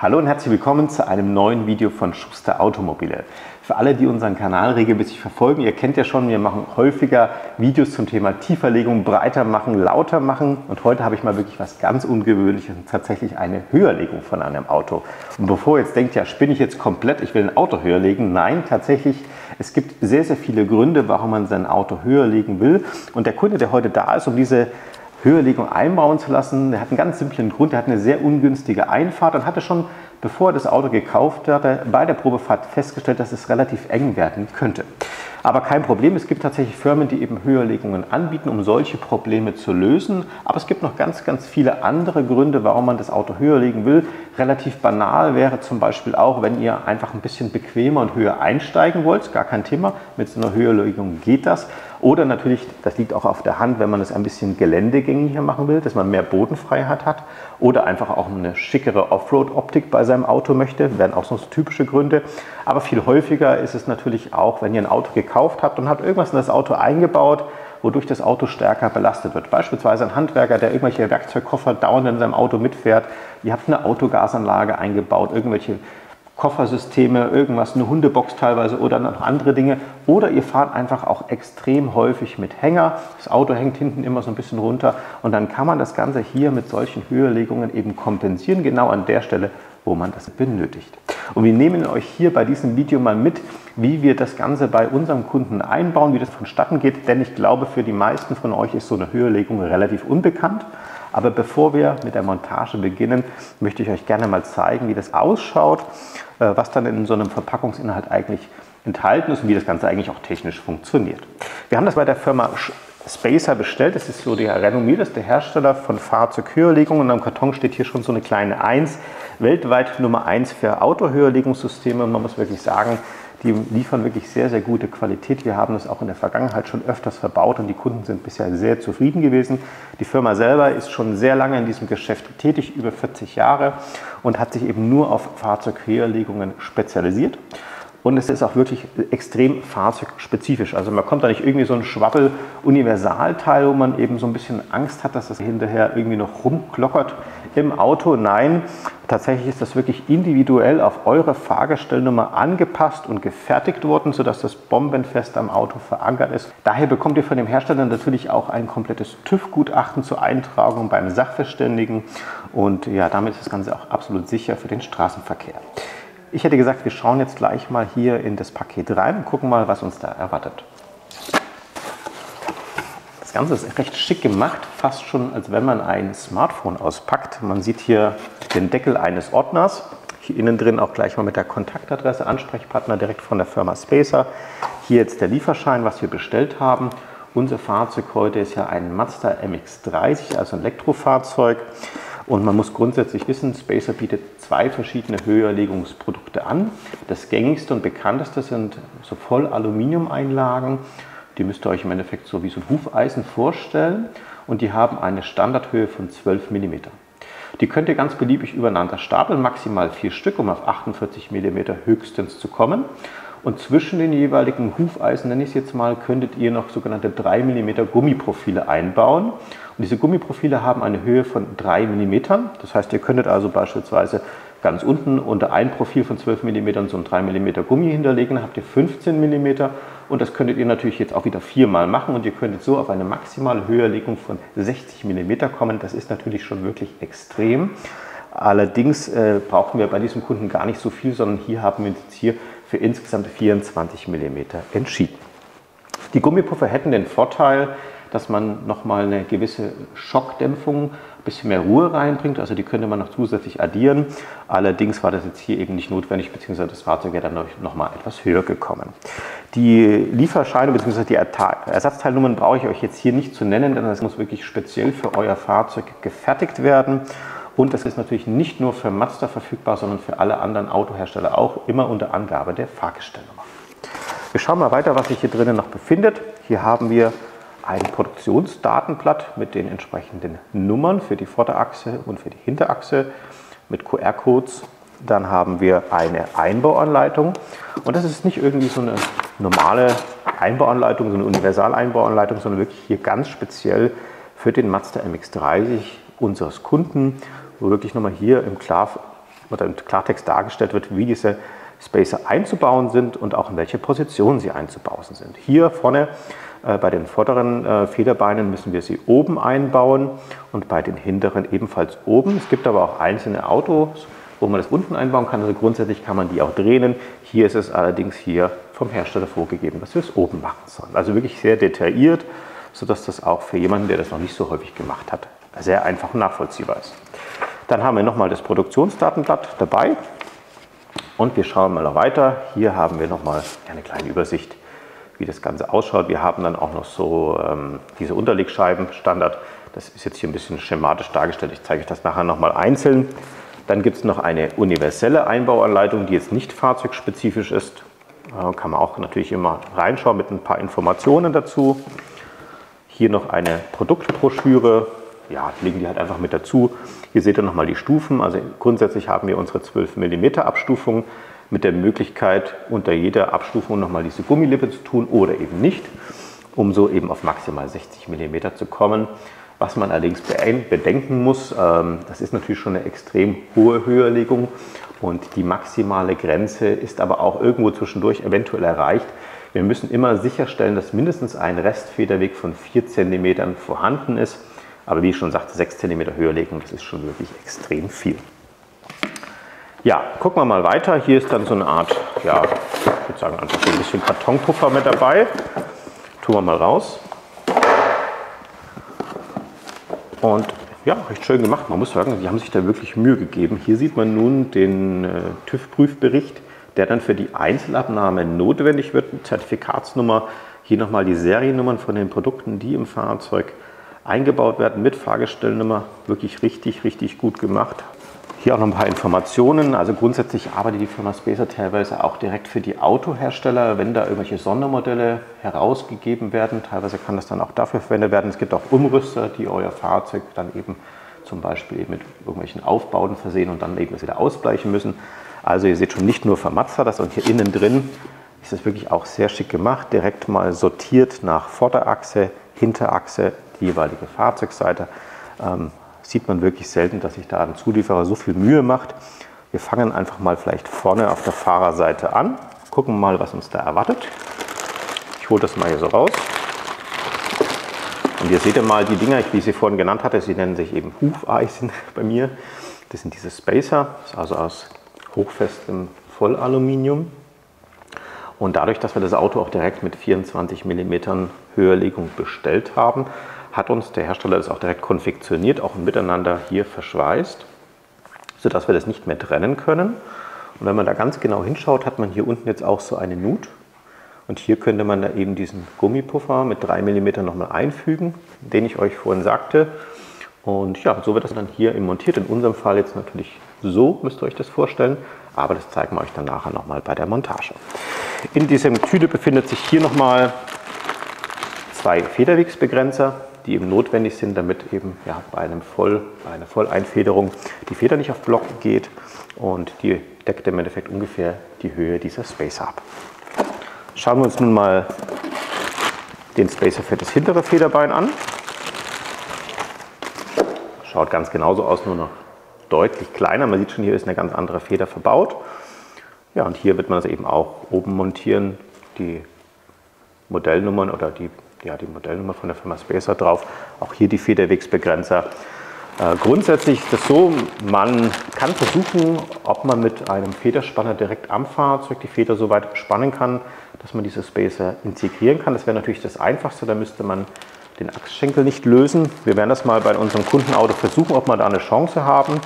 Hallo und herzlich willkommen zu einem neuen Video von Schuster Automobile. Für alle, die unseren Kanal regelmäßig verfolgen, ihr kennt ja schon, wir machen häufiger Videos zum Thema Tieferlegung, breiter machen, lauter machen. Und heute habe ich mal wirklich was ganz Ungewöhnliches, tatsächlich eine Höherlegung von einem Auto. Und bevor ihr jetzt denkt, ja spinne ich jetzt komplett, ich will ein Auto höher legen. Nein, tatsächlich, es gibt sehr, sehr viele Gründe, warum man sein Auto höher legen will. Und der Kunde, der heute da ist, um diese Höherlegung einbauen zu lassen, der hat einen ganz simplen Grund, der hat eine sehr ungünstige Einfahrt und hatte schon, bevor er das Auto gekauft hatte, bei der Probefahrt festgestellt, dass es relativ eng werden könnte. Aber kein Problem, es gibt tatsächlich Firmen, die eben Höherlegungen anbieten, um solche Probleme zu lösen. Aber es gibt noch ganz, ganz viele andere Gründe, warum man das Auto höher legen will. Relativ banal wäre zum Beispiel auch, wenn ihr einfach ein bisschen bequemer und höher einsteigen wollt, gar kein Thema, mit so einer Höherlegung geht das. Oder natürlich, das liegt auch auf der Hand, wenn man es ein bisschen geländegängiger machen will, dass man mehr Bodenfreiheit hat oder einfach auch eine schickere Offroad-Optik bei seinem Auto möchte, wären auch so typische Gründe. Aber viel häufiger ist es natürlich auch, wenn ihr ein Auto gekauft habt und habt irgendwas in das Auto eingebaut, wodurch das Auto stärker belastet wird. Beispielsweise ein Handwerker, der irgendwelche Werkzeugkoffer dauernd in seinem Auto mitfährt. Ihr habt eine Autogasanlage eingebaut, irgendwelche Koffersysteme, irgendwas, eine Hundebox teilweise oder noch andere Dinge. Oder ihr fahrt einfach auch extrem häufig mit Hänger. Das Auto hängt hinten immer so ein bisschen runter und dann kann man das Ganze hier mit solchen Höherlegungen eben kompensieren, genau an der Stelle, wo man das benötigt. Und wir nehmen euch hier bei diesem Video mal mit, wie wir das Ganze bei unserem Kunden einbauen, wie das vonstatten geht, denn ich glaube, für die meisten von euch ist so eine Höherlegung relativ unbekannt. Aber bevor wir mit der Montage beginnen, möchte ich euch gerne mal zeigen, wie das ausschaut, was dann in so einem Verpackungsinhalt eigentlich enthalten ist und wie das Ganze eigentlich auch technisch funktioniert. Wir haben das bei der Firma Spacer bestellt. Das ist so der renommierteste Hersteller von Fahrzeughöherlegungen und am Karton steht hier schon so eine kleine 1. Weltweit Nummer 1 für Autohöherlegungssysteeme. Man muss wirklich sagen, die liefern wirklich sehr, sehr gute Qualität. Wir haben das auch in der Vergangenheit schon öfters verbaut und die Kunden sind bisher sehr zufrieden gewesen. Die Firma selber ist schon sehr lange in diesem Geschäft tätig, über 40 Jahre und hat sich eben nur auf Fahrzeughöherlegungen spezialisiert. Und es ist auch wirklich extrem fahrzeugspezifisch. Also man kommt da nicht irgendwie so ein Schwabbel-Universalteil, wo man eben so ein bisschen Angst hat, dass das hinterher irgendwie noch rumklockert im Auto. Nein, tatsächlich ist das wirklich individuell auf eure Fahrgestellnummer angepasst und gefertigt worden, sodass das bombenfest am Auto verankert ist. Daher bekommt ihr von dem Hersteller natürlich auch ein komplettes TÜV-Gutachten zur Eintragung beim Sachverständigen. Und ja, damit ist das Ganze auch absolut sicher für den Straßenverkehr. Ich hätte gesagt, wir schauen jetzt gleich mal hier in das Paket rein und gucken mal, was uns da erwartet. Das Ganze ist recht schick gemacht, fast schon, als wenn man ein Smartphone auspackt. Man sieht hier den Deckel eines Ordners. Hier innen drin auch gleich mal mit der Kontaktadresse, Ansprechpartner direkt von der Firma Spacer. Hier jetzt der Lieferschein, was wir bestellt haben. Unser Fahrzeug heute ist ja ein Mazda MX-30, also ein Elektrofahrzeug. Und man muss grundsätzlich wissen, Spacer bietet zwei verschiedene Höherlegungsprodukte an. Das gängigste und bekannteste sind so Voll-Aluminium-Einlagen. Die müsst ihr euch im Endeffekt so wie so ein Hufeisen vorstellen. Und die haben eine Standardhöhe von 12 mm. Die könnt ihr ganz beliebig übereinander stapeln, maximal 4 Stück, um auf 48 mm höchstens zu kommen. Und zwischen den jeweiligen Hufeisen, nenne ich es jetzt mal, könntet ihr noch sogenannte 3 mm Gummiprofile einbauen. Und diese Gummiprofile haben eine Höhe von 3 mm. Das heißt, ihr könntet also beispielsweise ganz unten unter ein Profil von 12 mm so ein 3 mm Gummi hinterlegen, dann habt ihr 15 mm. Und das könntet ihr natürlich jetzt auch wieder 4-mal machen und ihr könntet so auf eine maximale Höherlegung von 60 mm kommen. Das ist natürlich schon wirklich extrem. Allerdings brauchen wir bei diesem Kunden gar nicht so viel, sondern hier haben wir jetzt hier für insgesamt 24 mm entschieden. Die Gummipuffer hätten den Vorteil, dass man nochmal eine gewisse Schockdämpfung, ein bisschen mehr Ruhe reinbringt. Also die könnte man noch zusätzlich addieren. Allerdings war das jetzt hier eben nicht notwendig, beziehungsweise das Fahrzeug wäre dann nochmal etwas höher gekommen. Die Lieferscheine bzw. die Ersatzteilnummern brauche ich euch jetzt hier nicht zu nennen, denn das muss wirklich speziell für euer Fahrzeug gefertigt werden. Und das ist natürlich nicht nur für Mazda verfügbar, sondern für alle anderen Autohersteller auch, immer unter Angabe der Fahrgestellnummer. Wir schauen mal weiter, was sich hier drinnen noch befindet. Hier haben wir ein Produktionsdatenblatt mit den entsprechenden Nummern für die Vorderachse und für die Hinterachse mit QR-Codes. Dann haben wir eine Einbauanleitung und das ist nicht irgendwie so eine normale Einbauanleitung, so eine Universaleinbauanleitung, sondern wirklich hier ganz speziell für den Mazda MX-30 unseres Kunden, wo wirklich nochmal hier im oder im Klartext dargestellt wird, wie diese Spacer einzubauen sind und auch in welche Position sie einzubauen sind. Hier vorne bei den vorderen Federbeinen müssen wir sie oben einbauen und bei den hinteren ebenfalls oben. Es gibt aber auch einzelne Autos, wo man das unten einbauen kann. Also grundsätzlich kann man die auch drehen. Hier ist es allerdings hier vom Hersteller vorgegeben, dass wir es oben machen sollen. Also wirklich sehr detailliert, sodass das auch für jemanden, der das noch nicht so häufig gemacht hat, sehr einfach und nachvollziehbar ist. Dann haben wir nochmal das Produktionsdatenblatt dabei und wir schauen mal noch weiter. Hier haben wir nochmal eine kleine Übersicht, wie das Ganze ausschaut. Wir haben dann auch noch so diese Unterlegscheiben Standard. Das ist jetzt hier ein bisschen schematisch dargestellt. Ich zeige euch das nachher nochmal einzeln. Dann gibt es noch eine universelle Einbauanleitung, die jetzt nicht fahrzeugspezifisch ist. Kann man auch natürlich immer reinschauen mit ein paar Informationen dazu. Hier noch eine Produktbroschüre. Ja, legen die halt einfach mit dazu. Hier seht ihr nochmal die Stufen. Also grundsätzlich haben wir unsere 12 mm Abstufung mit der Möglichkeit, unter jeder Abstufung nochmal diese Gummilippe zu tun oder eben nicht, um so eben auf maximal 60 mm zu kommen. Was man allerdings bedenken muss, das ist natürlich schon eine extrem hohe Höherlegung und die maximale Grenze ist aber auch irgendwo zwischendurch eventuell erreicht. Wir müssen immer sicherstellen, dass mindestens ein Restfederweg von 4 cm vorhanden ist. Aber wie ich schon sagte, 6 cm Höherlegung, das ist schon wirklich extrem viel. Ja, gucken wir mal weiter. Hier ist dann so eine Art, ja, ich würde sagen, einfach so ein bisschen Kartonpuffer mit dabei. Tun wir mal raus. Und ja, recht schön gemacht. Man muss sagen, die haben sich da wirklich Mühe gegeben. Hier sieht man nun den TÜV-Prüfbericht, der dann für die Einzelabnahme notwendig wird. Zertifikatsnummer, hier nochmal die Seriennummern von den Produkten, die im Fahrzeug eingebaut werden mit Fahrgestellnummer. Wirklich richtig, richtig gut gemacht. Hier auch noch ein paar Informationen. Also grundsätzlich arbeitet die Firma Spacer teilweise auch direkt für die Autohersteller, wenn da irgendwelche Sondermodelle herausgegeben werden. Teilweise kann das dann auch dafür verwendet werden. Es gibt auch Umrüster, die euer Fahrzeug dann eben zum Beispiel eben mit irgendwelchen Aufbauten versehen und dann eben das wieder ausbleichen müssen. Also ihr seht schon, nicht nur für Mazda das, und hier innen drin ist es wirklich auch sehr schick gemacht. Direkt mal sortiert nach Vorderachse, Hinterachse, die jeweilige Fahrzeugseite. Sieht man wirklich selten, dass sich da ein Zulieferer so viel Mühe macht. Wir fangen einfach mal vielleicht vorne auf der Fahrerseite an, gucken mal, was uns da erwartet. Ich hole das mal hier so raus. Und hier seht ihr mal die Dinger, wie ich sie vorhin genannt hatte, sie nennen sich eben Hufeisen bei mir. Das sind diese Spacer, das ist also aus hochfestem Vollaluminium. Und dadurch, dass wir das Auto auch direkt mit 24 mm Höherlegung bestellt haben, hat uns der Hersteller das auch direkt konfektioniert, auch miteinander hier verschweißt, sodass wir das nicht mehr trennen können. Und wenn man da ganz genau hinschaut, hat man hier unten jetzt auch so eine Nut. Und hier könnte man da eben diesen Gummipuffer mit 3 mm nochmal einfügen, den ich euch vorhin sagte. Und ja, so wird das dann hier montiert. In unserem Fall jetzt natürlich so, müsst ihr euch das vorstellen. Aber das zeigen wir euch dann nachher nochmal bei der Montage. In diesem Tüte befindet sich hier nochmal 2 Federwegsbegrenzer, die eben notwendig sind, damit eben ja, bei einer Volleinfederung die Feder nicht auf Block geht, und die deckt im Endeffekt ungefähr die Höhe dieser Spacer ab. Schauen wir uns nun mal den Spacer für das hintere Federbein an. Schaut ganz genauso aus, nur noch deutlich kleiner. Man sieht schon, hier ist eine ganz andere Feder verbaut. Ja, und hier wird man es eben auch oben montieren, die Modellnummern oder die Modellnummer von der Firma Spacer drauf. Auch hier die Federwegsbegrenzer. Grundsätzlich ist es so, man kann versuchen, ob man mit einem Federspanner direkt am Fahrzeug die Feder so weit spannen kann, dass man diese Spacer integrieren kann. Das wäre natürlich das Einfachste, da müsste man den Achsschenkel nicht lösen. Wir werden das mal bei unserem Kundenauto versuchen, ob wir da eine Chance haben.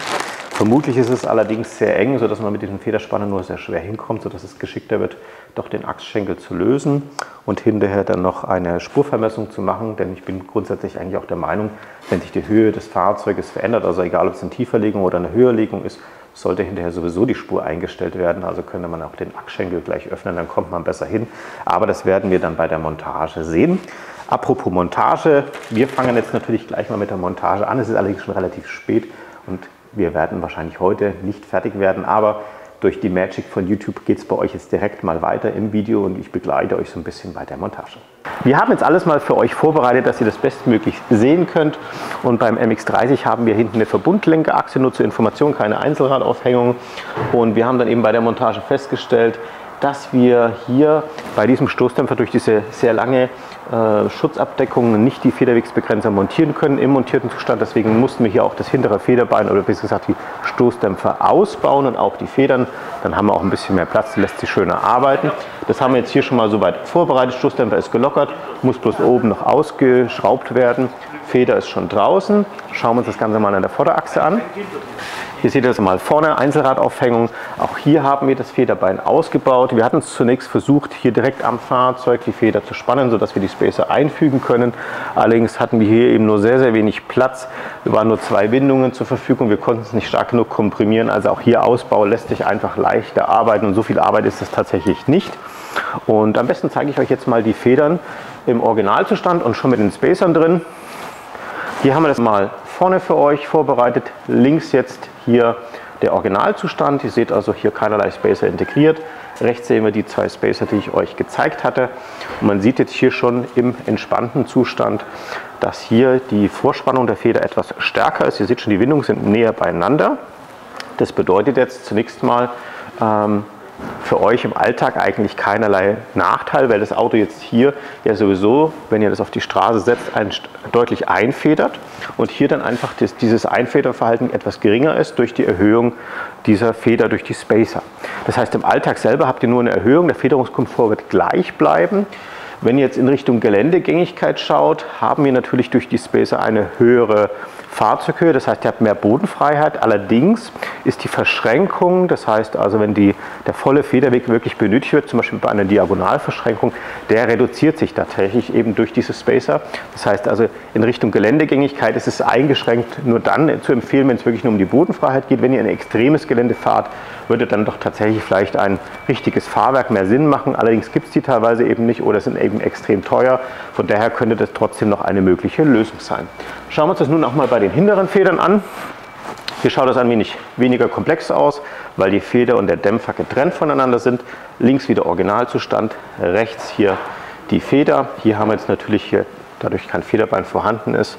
Vermutlich ist es allerdings sehr eng, sodass man mit diesem Federspanner nur sehr schwer hinkommt, sodass es geschickter wird, doch den Achsschenkel zu lösen und hinterher dann noch eine Spurvermessung zu machen. Denn ich bin grundsätzlich eigentlich auch der Meinung, wenn sich die Höhe des Fahrzeuges verändert, also egal ob es eine Tieferlegung oder eine Höherlegung ist, sollte hinterher sowieso die Spur eingestellt werden. Also könnte man auch den Achsschenkel gleich öffnen, dann kommt man besser hin. Aber das werden wir dann bei der Montage sehen. Apropos Montage, wir fangen jetzt natürlich gleich mal mit der Montage an. Es ist allerdings schon relativ spät und wir werden wahrscheinlich heute nicht fertig werden, aber durch die Magic von YouTube geht es bei euch jetzt direkt mal weiter im Video und ich begleite euch so ein bisschen bei der Montage. Wir haben jetzt alles mal für euch vorbereitet, dass ihr das bestmöglich sehen könnt. Und beim MX-30 haben wir hinten eine Verbundlenkerachse, nur zur Information, keine Einzelradaufhängung. Und wir haben dann eben bei der Montage festgestellt, dass wir hier bei diesem Stoßdämpfer durch diese sehr lange Schutzabdeckung nicht die Federwegsbegrenzer montieren können im montierten Zustand. Deswegen mussten wir hier auch das hintere Federbein oder besser gesagt die Stoßdämpfer ausbauen und auch die Federn. Dann haben wir auch ein bisschen mehr Platz, lässt sich schöner arbeiten. Das haben wir jetzt hier schon mal soweit vorbereitet. Stoßdämpfer ist gelockert, muss bloß oben noch ausgeschraubt werden. Feder ist schon draußen. Schauen wir uns das Ganze mal an der Vorderachse an. Hier seht ihr das mal vorne, Einzelradaufhängung. Auch hier haben wir das Federbein ausgebaut. Wir hatten es zunächst versucht, hier direkt am Fahrzeug die Feder zu spannen, sodass wir die Spacer einfügen können. Allerdings hatten wir hier eben nur sehr, sehr wenig Platz. Wir waren nur 2 Windungen zur Verfügung. Wir konnten es nicht stark genug komprimieren. Also auch hier Ausbau lässt sich einfach leichter arbeiten und so viel Arbeit ist es tatsächlich nicht. Und am besten zeige ich euch jetzt mal die Federn im Originalzustand und schon mit den Spacern drin. Hier haben wir das mal vorne für euch vorbereitet. Links jetzt hier der Originalzustand. Ihr seht also hier keinerlei Spacer integriert. Rechts sehen wir die 2 Spacer, die ich euch gezeigt hatte. Und man sieht jetzt hier schon im entspannten Zustand, dass hier die Vorspannung der Feder etwas stärker ist. Ihr seht schon, die Windungen sind näher beieinander. Das bedeutet jetzt zunächst mal für euch im Alltag eigentlich keinerlei Nachteil, weil das Auto jetzt hier ja sowieso, wenn ihr das auf die Straße setzt, deutlich einfedert und hier dann einfach dieses Einfederverhalten etwas geringer ist durch die Erhöhung dieser Feder durch die Spacer. Das heißt, im Alltag selber habt ihr nur eine Erhöhung, der Federungskomfort wird gleich bleiben. Wenn ihr jetzt in Richtung Geländegängigkeit schaut, haben wir natürlich durch die Spacer eine höhere Fahrzeughöhe, das heißt, ihr habt mehr Bodenfreiheit. Allerdings ist die Verschränkung, das heißt also, wenn der volle Federweg wirklich benötigt wird, zum Beispiel bei einer Diagonalverschränkung, der reduziert sich tatsächlich eben durch diese Spacer. Das heißt also, in Richtung Geländegängigkeit ist es eingeschränkt nur dann zu empfehlen, wenn es wirklich nur um die Bodenfreiheit geht. Wenn ihr in ein extremes Gelände fahrt, würde dann doch tatsächlich vielleicht ein richtiges Fahrwerk mehr Sinn machen. Allerdings gibt es die teilweise eben nicht oder sind eben extrem teuer. Von daher könnte das trotzdem noch eine mögliche Lösung sein. Schauen wir uns das nun auch mal bei den hinteren Federn an. Hier schaut das ein wenig weniger komplex aus, weil die Feder und der Dämpfer getrennt voneinander sind. Links wieder Originalzustand, rechts hier die Feder. Hier haben wir jetzt natürlich, hier, dadurch kein Federbein vorhanden ist,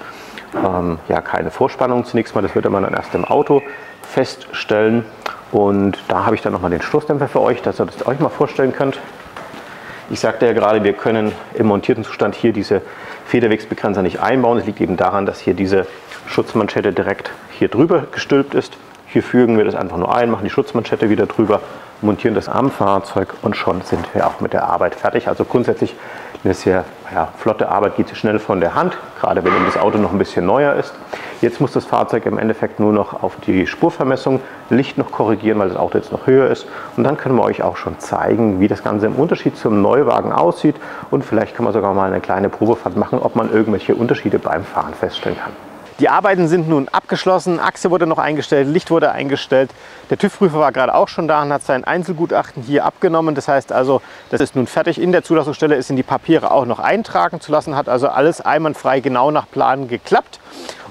ja, keine Vorspannung zunächst mal. Das wird man dann erst im Auto feststellen. Und da habe ich dann nochmal den Stoßdämpfer für euch, dass ihr das euch mal vorstellen könnt. Ich sagte ja gerade, wir können im montierten Zustand hier diese Federwegsbegrenzer nicht einbauen. Das liegt eben daran, dass hier diese Schutzmanschette direkt hier drüber gestülpt ist. Hier fügen wir das einfach nur ein, machen die Schutzmanschette wieder drüber, montieren das am Fahrzeug und schon sind wir auch mit der Arbeit fertig. Also grundsätzlich eine sehr flotte Arbeit, geht schnell von der Hand, gerade wenn das Auto noch ein bisschen neuer ist. Jetzt muss das Fahrzeug im Endeffekt nur noch auf die Spurvermessung, Licht noch korrigieren, weil das Auto jetzt noch höher ist. Und dann können wir euch auch schon zeigen, wie das Ganze im Unterschied zum Neuwagen aussieht. Und vielleicht kann man sogar mal eine kleine Probefahrt machen, ob man irgendwelche Unterschiede beim Fahren feststellen kann. Die Arbeiten sind nun abgeschlossen, Achse wurde noch eingestellt, Licht wurde eingestellt. Der TÜV-Prüfer war gerade auch schon da und hat sein Einzelgutachten hier abgenommen. Das heißt also, das ist nun fertig. In der Zulassungsstelle ist in die Papiere auch noch eintragen zu lassen, hat also alles einwandfrei genau nach Plan geklappt.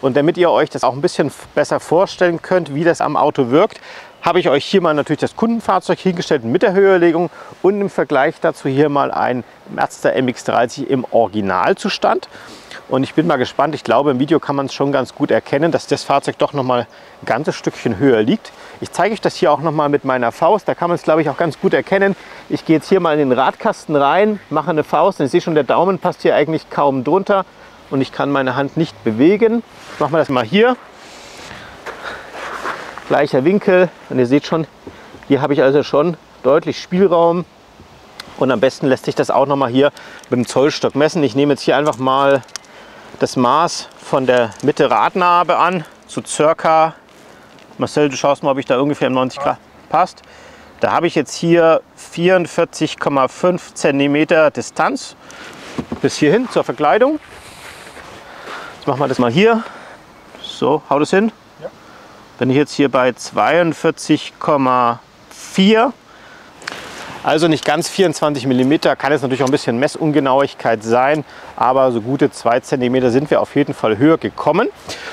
Und damit ihr euch das auch ein bisschen besser vorstellen könnt, wie das am Auto wirkt, habe ich euch hier mal natürlich das Kundenfahrzeug hingestellt mit der Höherlegung und im Vergleich dazu hier mal ein Mazda MX-30 im Originalzustand. Und ich bin mal gespannt, ich glaube im Video kann man es schon ganz gut erkennen, dass das Fahrzeug doch noch mal ein ganzes Stückchen höher liegt. Ich zeige euch das hier auch noch mal mit meiner Faust, da kann man es glaube ich auch ganz gut erkennen. Ich gehe jetzt hier mal in den Radkasten rein, mache eine Faust und ich sehe schon, der Daumen passt hier eigentlich kaum drunter und ich kann meine Hand nicht bewegen. Machen wir das mal hier. Gleicher Winkel und ihr seht schon, hier habe ich also schon deutlich Spielraum. Und am besten lässt sich das auch noch mal hier mit dem Zollstock messen. Ich nehme jetzt hier einfach mal das Maß von der Mitte Radnabe an, so circa, Marcel, du schaust mal, ob ich da ungefähr im 90 Grad passt. Da habe ich jetzt hier 44,5 cm Distanz bis hierhin zur Verkleidung. Jetzt machen wir das mal hier. So, haut es hin. Ja. Bin ich jetzt hier bei 42,4. Also nicht ganz 24 mm, kann jetzt natürlich auch ein bisschen Messungenauigkeit sein, aber so gute 2 cm sind wir auf jeden Fall höher gekommen.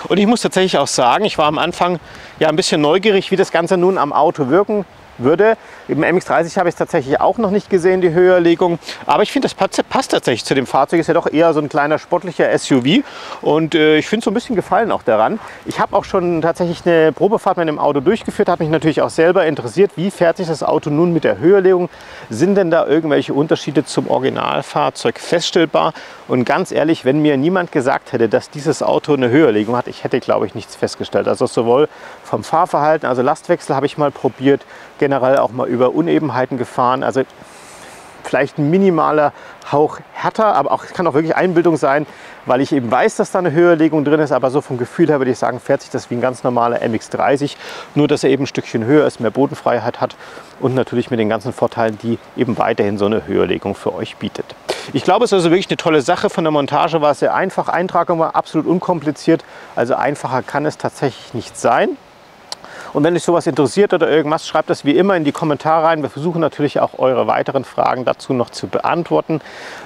Und ich muss tatsächlich auch sagen, ich war am Anfang ja ein bisschen neugierig, wie das Ganze nun am Auto wirken würde. Im MX-30 habe ich es tatsächlich auch noch nicht gesehen, die Höherlegung. Aber ich finde, das passt tatsächlich zu dem Fahrzeug. Ist ja doch eher so ein kleiner sportlicher SUV. Und ich finde so ein bisschen Gefallen auch daran. Ich habe auch schon tatsächlich eine Probefahrt mit dem Auto durchgeführt. Hat mich natürlich auch selber interessiert, wie fährt sich das Auto nun mit der Höherlegung? Sind denn da irgendwelche Unterschiede zum Originalfahrzeug feststellbar? Und ganz ehrlich, wenn mir niemand gesagt hätte, dass dieses Auto eine Höherlegung hat, ich hätte, glaube ich, nichts festgestellt. Also sowohl vom Fahrverhalten, also Lastwechsel habe ich mal probiert, generell auch mal über Unebenheiten gefahren. Also vielleicht ein minimaler Hauch härter, aber auch, es kann auch wirklich Einbildung sein, weil ich eben weiß, dass da eine Höherlegung drin ist. Aber so vom Gefühl her würde ich sagen, fährt sich das wie ein ganz normaler MX-30. Nur, dass er eben ein Stückchen höher ist, mehr Bodenfreiheit hat und natürlich mit den ganzen Vorteilen, die eben weiterhin so eine Höherlegung für euch bietet. Ich glaube, es ist also wirklich eine tolle Sache. Von der Montage war es sehr einfach. Eintragung war absolut unkompliziert. Also einfacher kann es tatsächlich nicht sein. Und wenn euch sowas interessiert oder irgendwas, schreibt das wie immer in die Kommentare rein. Wir versuchen natürlich auch eure weiteren Fragen dazu noch zu beantworten.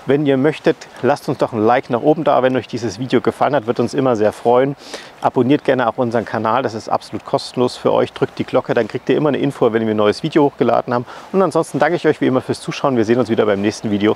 Wenn ihr möchtet, lasst uns doch ein Like nach oben da. Wenn euch dieses Video gefallen hat, wird uns immer sehr freuen. Abonniert gerne auch unseren Kanal, das ist absolut kostenlos für euch. Drückt die Glocke, dann kriegt ihr immer eine Info, wenn wir ein neues Video hochgeladen haben. Und ansonsten danke ich euch wie immer fürs Zuschauen. Wir sehen uns wieder beim nächsten Video.